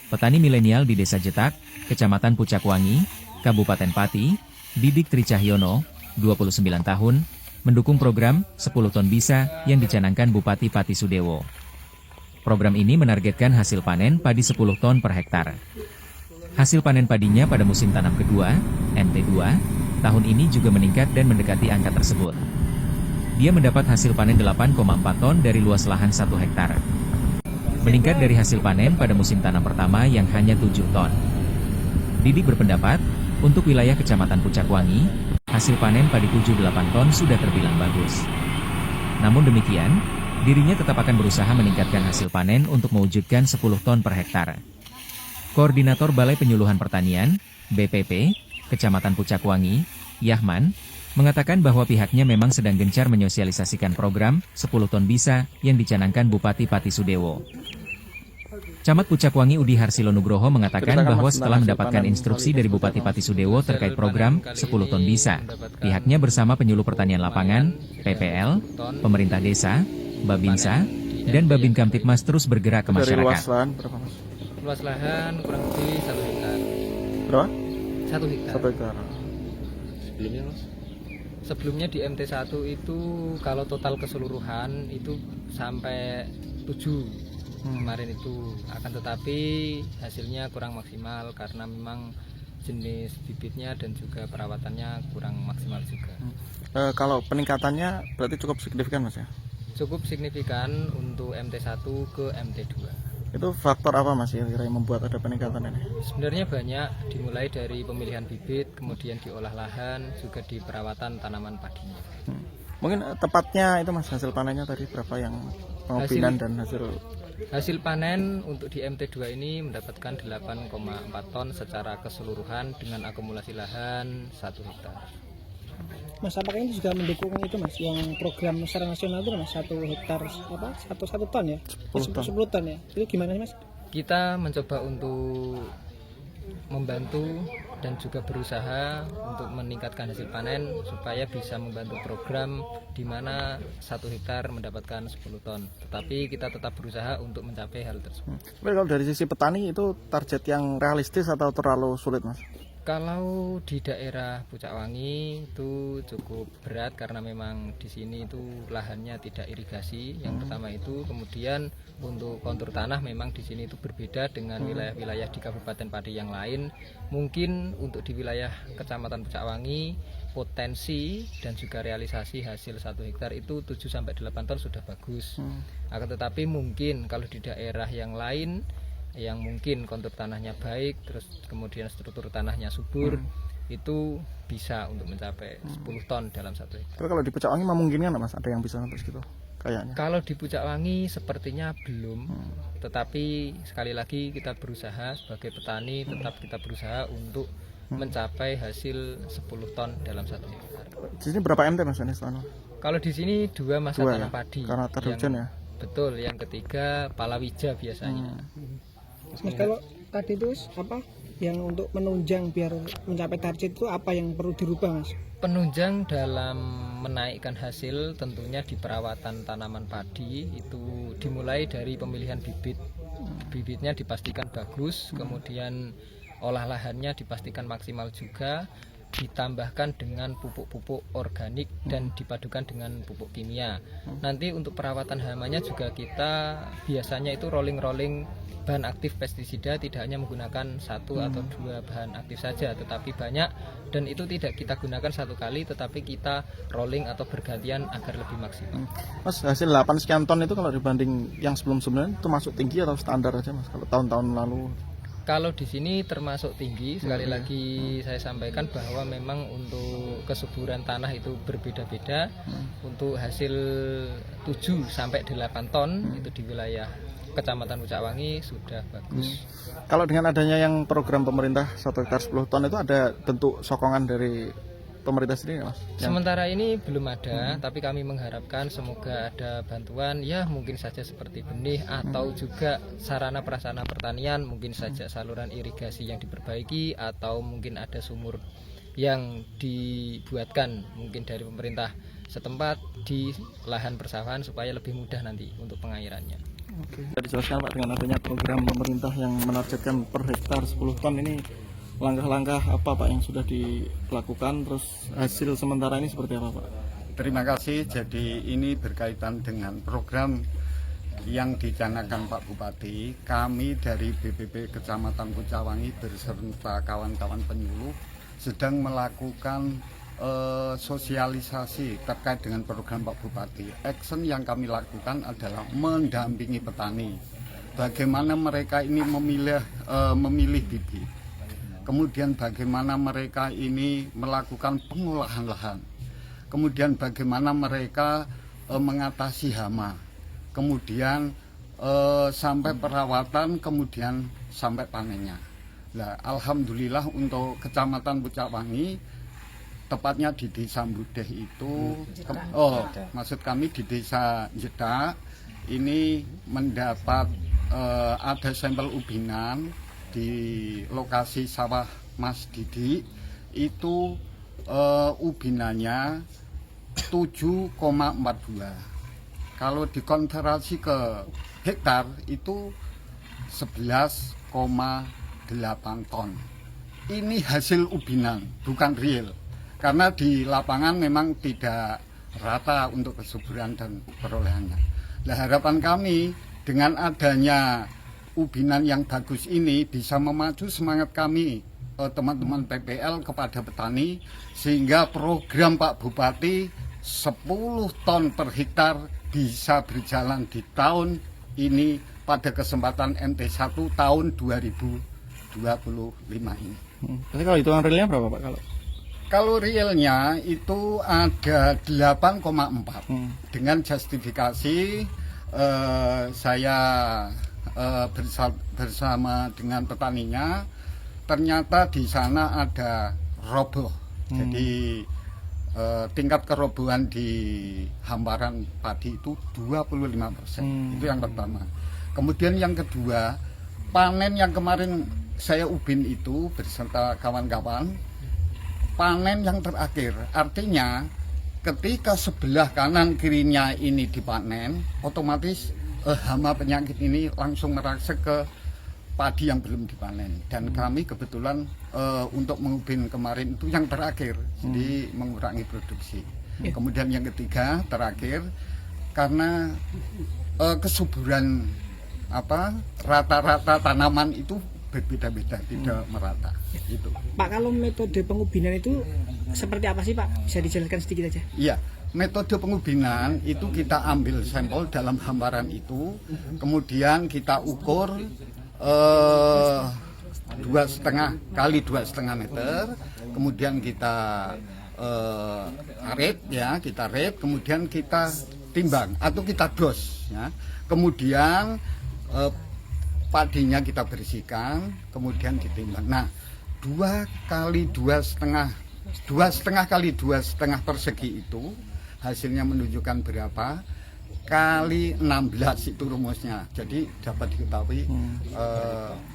Petani milenial di Desa Jetak, Kecamatan Pucakwangi, Kabupaten Pati, Didik Tricahyono, 29 tahun, mendukung program 10 ton bisa yang dicanangkan Bupati Pati Sudewo. Program ini menargetkan hasil panen padi 10 ton per hektar. Hasil panen padinya pada musim tanam kedua, MT2, tahun ini juga meningkat dan mendekati angka tersebut. Dia mendapat hasil panen 8,4 ton dari luas lahan 1 hektar. Meningkat dari hasil panen pada musim tanam pertama yang hanya 7 ton. Didik berpendapat, untuk wilayah Kecamatan Pucakwangi, hasil panen padi 7-8 ton sudah terbilang bagus. Namun demikian, dirinya tetap akan berusaha meningkatkan hasil panen untuk mewujudkan 10 ton per hektar. Koordinator Balai Penyuluhan Pertanian, BPP, Kecamatan Pucakwangi, Yahman, mengatakan bahwa pihaknya memang sedang gencar menyosialisasikan program 10 ton bisa yang dicanangkan Bupati Pati Sudewo. Camat Pucakwangi Udi Harsilo Nugroho mengatakan bahwa setelah mendapatkan instruksi dari Bupati Pati Sudewo terkait program 10 ton bisa, pihaknya bersama penyuluh pertanian lapangan, PPL, pemerintah desa, Babinsa, dan Babin Kamtipmas terus bergerak ke masyarakat. Dari luas lahan berapa, Mas? Luas lahan kurang lebih 1 hektar. Berapa? 1 hektar. 1 hektar. Sebelumnya, Mas? Sebelumnya di MT1 itu kalau total keseluruhan itu sampai 7 kemarin itu, akan tetapi hasilnya kurang maksimal karena memang jenis bibitnya dan juga perawatannya kurang maksimal juga. Kalau peningkatannya berarti cukup signifikan, Mas ya? Cukup signifikan untuk MT1 ke MT2. Itu faktor apa, Mas, yang kira-kira membuat ada peningkatan ini? Sebenarnya banyak, dimulai dari pemilihan bibit, kemudian diolah lahan, juga di perawatan tanaman padinya. Mungkin tepatnya itu, Mas, hasil panennya tadi berapa yang pengobinan dan Hasil panen untuk di MT2 ini mendapatkan 8,4 ton secara keseluruhan dengan akumulasi lahan 1 hektar. Mas, apakah ini juga mendukung itu, Mas, yang program secara nasional itu, Mas, 1 hektar apa? 1 ton ya? 10 ton ya? Itu gimana sih, Mas? Kita mencoba untuk membantu dan juga berusaha untuk meningkatkan hasil panen supaya bisa membantu program di mana 1 hektar mendapatkan 10 ton. Tetapi kita tetap berusaha untuk mencapai hal tersebut. Tapi kalau dari sisi petani itu target yang realistis atau terlalu sulit, Mas? Kalau di daerah Pucakwangi itu cukup berat karena memang di sini itu lahannya tidak irigasi. Yang pertama itu, kemudian untuk kontur tanah memang di sini itu berbeda dengan wilayah-wilayah di Kabupaten Pati yang lain. Mungkin untuk di wilayah Kecamatan Pucakwangi potensi dan juga realisasi hasil 1 hektar itu 7-8 ton sudah bagus. Akan tetapi mungkin kalau di daerah yang lain yang mungkin kontur tanahnya baik, terus kemudian struktur tanahnya subur, itu bisa untuk mencapai 10 ton dalam 1 hektar. Tapi kalau di Pucakwangi memungkinkan nggak, Mas, ada yang bisa sampai segitu kayaknya? Kalau di Pucakwangi sepertinya belum, tetapi sekali lagi kita berusaha sebagai petani, tetap kita berusaha untuk mencapai hasil 10 ton dalam 1 hektar. Di sini berapa MT, Mas, ini setahun? Kalau di sini 2 masa tanam padi. Karena terhujan ya? Betul, yang ketiga palawija biasanya. Mas, kalau tadi itu apa yang untuk menunjang biar mencapai target itu apa yang perlu dirubah, Mas? Penunjang dalam menaikkan hasil tentunya di perawatan tanaman padi itu dimulai dari pemilihan bibit. Bibitnya dipastikan bagus, kemudian olah lahannya dipastikan maksimal juga, ditambahkan dengan pupuk-pupuk organik dan dipadukan dengan pupuk kimia. Nanti untuk perawatan hamanya juga kita biasanya itu rolling-rolling bahan aktif pestisida, tidak hanya menggunakan 1 atau 2 bahan aktif saja, tetapi banyak, dan itu tidak kita gunakan 1 kali, tetapi kita rolling atau bergantian agar lebih maksimal. Mas, hasil 8 sekian ton itu kalau dibanding yang sebelum-sebelumnya itu masuk tinggi atau standar aja, Mas, kalau tahun-tahun lalu? Kalau di sini termasuk tinggi, sekali lagi saya sampaikan bahwa memang untuk kesuburan tanah itu berbeda-beda. Untuk hasil 7-8 ton itu di wilayah Kecamatan Pucakwangi sudah bagus. Kalau dengan adanya yang program pemerintah 1 hektar 10 ton itu ada bentuk sokongan dari pemerintah sendiri, Mas? Sementara ini belum ada, tapi kami mengharapkan semoga ada bantuan, ya mungkin saja seperti benih atau juga sarana prasarana pertanian, mungkin saja saluran irigasi yang diperbaiki atau mungkin ada sumur yang dibuatkan mungkin dari pemerintah setempat di lahan persawahan supaya lebih mudah nanti untuk pengairannya. Oke. Bisa dijelaskan Pak dengan adanya program pemerintah yang menargetkan per hektar 10 ton ini, langkah-langkah apa Pak yang sudah dilakukan, terus hasil sementara ini seperti apa Pak? Terima kasih. Jadi ini berkaitan dengan program yang dicanangkan Pak Bupati. Kami dari BPP Kecamatan Pucakwangi beserta kawan-kawan penyuluh sedang melakukan sosialisasi terkait dengan program Pak Bupati. Action yang kami lakukan adalah mendampingi petani. Bagaimana mereka ini memilih bibit. Kemudian bagaimana mereka ini melakukan pengolahan lahan. Kemudian bagaimana mereka mengatasi hama. Kemudian sampai perawatan, kemudian sampai panennya. Nah, alhamdulillah untuk Kecamatan Pucakwangi, tepatnya di Desa Mbudeh itu, maksud kami di Desa Jedak, ini mendapat ada sampel ubinan di lokasi sawah Mas Didi, itu ubinannya 7,42. Kalau dikonversi ke hektar itu 11,8 ton. Ini hasil ubinan, bukan real. Karena di lapangan memang tidak rata untuk kesuburan dan perolehannya. Nah, harapan kami dengan adanya ubinan yang bagus ini bisa memacu semangat kami teman-teman PPL kepada petani, sehingga program Pak Bupati 10 ton per hektar bisa berjalan di tahun ini pada kesempatan MT1 tahun 2025 ini. Tapi kalau hitungan realnya berapa Pak? Kalau realnya itu ada 8,4. Dengan justifikasi saya bersama dengan petaninya, ternyata di sana ada roboh. Jadi tingkat kerobohan di hamparan padi itu 25%. Itu yang pertama. Kemudian yang kedua, panen yang kemarin saya ubin itu beserta kawan-kawan, panen yang terakhir, artinya ketika sebelah kanan kirinya ini dipanen, otomatis hama penyakit ini langsung merasuk ke padi yang belum dipanen. Dan kami kebetulan untuk mengubin kemarin itu yang terakhir, jadi mengurangi produksi. Kemudian yang ketiga, terakhir, karena kesuburan rata-rata tanaman itu berbeda-beda, tidak merata gitu. Pak, kalau metode pengubinan itu seperti apa sih Pak? Bisa dijelaskan sedikit aja? Iya, metode pengubinan itu kita ambil sampel dalam hamparan itu, kemudian kita ukur 2,5 kali 2,5 meter, kemudian kita rate, kemudian kita timbang atau kita dos, ya. Kemudian padinya kita bersihkan, kemudian ditimbang. Nah, 2 kali 2,5 kali 2,5 persegi itu hasilnya menunjukkan berapa kali 16 itu rumusnya. Jadi dapat diketahui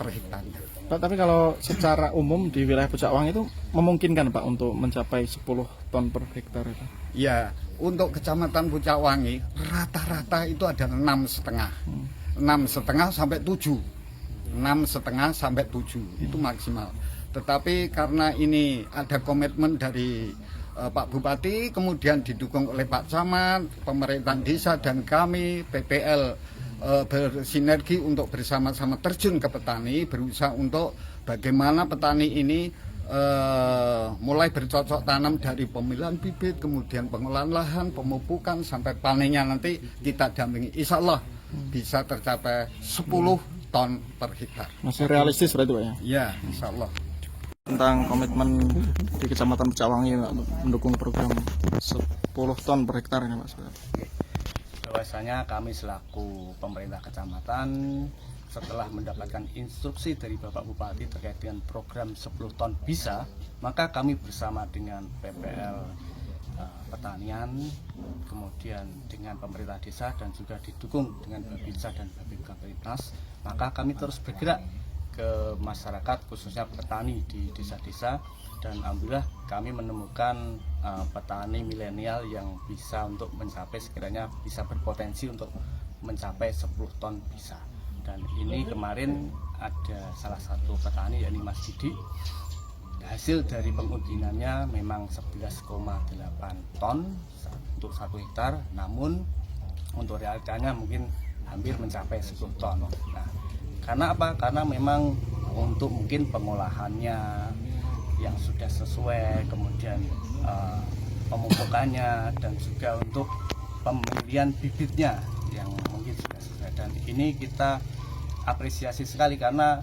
per hektarnya. Pak, tapi kalau secara umum di wilayah Pucakwangi itu memungkinkan Pak untuk mencapai 10 ton per hektar itu? Ya, untuk Kecamatan Pucakwangi rata-rata itu ada 6,5. 6,5 sampai 7. 6,5 sampai 7 itu maksimal. Tetapi karena ini ada komitmen dari Pak Bupati, kemudian didukung oleh Pak Camat, pemerintahan desa dan kami PPL bersinergi untuk bersama-sama terjun ke petani, berusaha untuk bagaimana petani ini mulai bercocok tanam dari pemilihan bibit, kemudian pengolahan lahan, pemupukan sampai panennya nanti kita dampingi. Insya Allah bisa tercapai 10 ton per hektar. Masih realistis berarti Pak ya? Ya, insya Allah. Tentang komitmen di Kecamatan Pucakwangi untuk mendukung program 10 ton per hektar ini Pak. Bahwasanya kami selaku pemerintah kecamatan setelah mendapatkan instruksi dari Bapak Bupati terkait dengan program 10 ton bisa, maka kami bersama dengan PPL Pertanian, kemudian dengan pemerintah desa dan juga didukung dengan Babinsa dan Babinkamtibnas, maka kami terus bergerak ke masyarakat khususnya petani di desa-desa, dan alhamdulillah kami menemukan petani milenial yang bisa untuk mencapai sekiranya bisa berpotensi untuk mencapai 10 ton bisa. Dan ini kemarin ada salah satu petani yakni Mas Didi, hasil dari pengujiannya memang 11,8 ton untuk 1 hektar, namun untuk realitanya mungkin hampir mencapai 10 ton. Nah, karena apa? Karena memang untuk mungkin pengolahannya yang sudah sesuai, kemudian pemupukannya, dan juga untuk pemilihan bibitnya yang mungkin sudah sesuai. Dan ini kita apresiasi sekali karena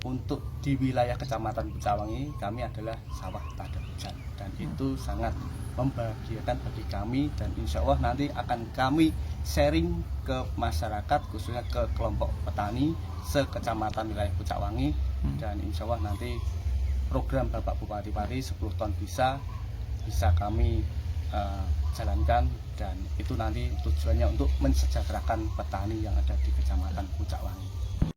untuk di wilayah Kecamatan Pucakwangi kami adalah sawah tak ada hujan, dan itu sangat membahagiakan bagi kami, dan insya Allah nanti akan kami sharing ke masyarakat, khususnya ke kelompok petani sekecamatan wilayah Pucakwangi, dan insya Allah nanti program Bapak Bupati Pati 10 ton bisa kami jalankan, dan itu nanti tujuannya untuk mensejahterakan petani yang ada di Kecamatan Pucakwangi.